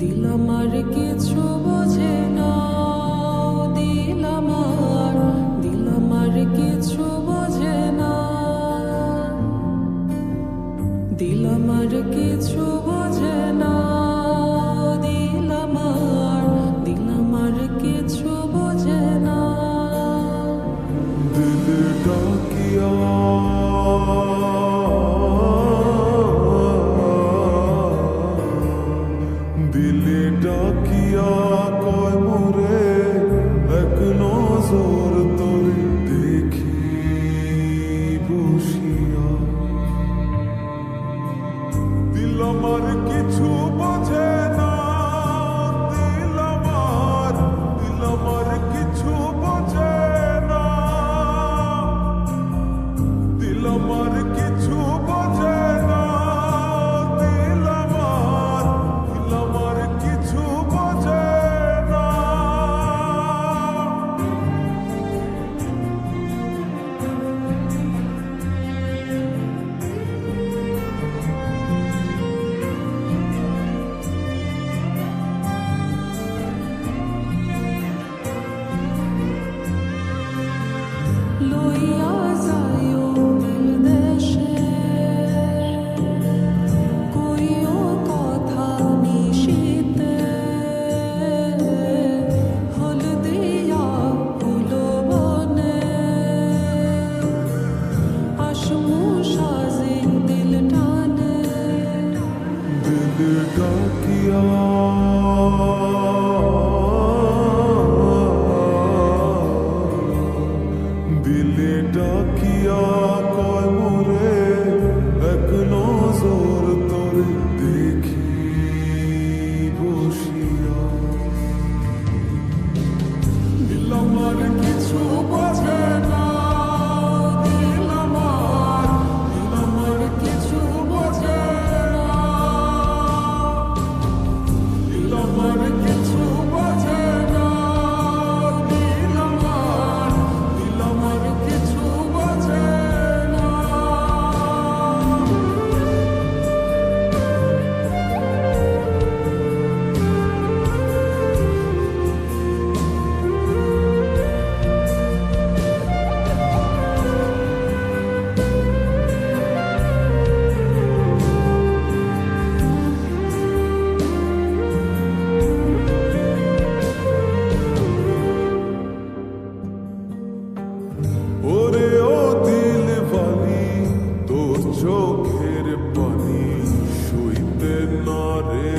দিল আমার কিছু বোঝে না, দিল আমার কিছু বোঝে না, দিল আমার কিছু বোঝে না, দিল আমার কিছু বোঝে না। दिल डाकिया दिले डाकिया कय मोरे एक नजर तोरे देखी बसिया दिल আমার কিছু বোঝে না, দিল আমার কিছু বোঝে না, দিল আমার কিছু বোঝে না, দিল আমার কিছু বোঝে না। লইয়া যাইও দিল দেশে, কইও কথা নিশিতে, হলদিয়া ফুল বনে, আসমু সাজে দিল টানে। दिल डाकिया दिले डाकिया कय मोरे एक नजर तोरे देखी बसिया दिल আমার কিছু বোঝে না, দিল আমার কিছু বোঝে না, দিল আমার কিছু বোঝে না, দিল আমার কিছু বোঝে না। ওরে ও দিল বালি তোর চোখের পানি সইতে না রে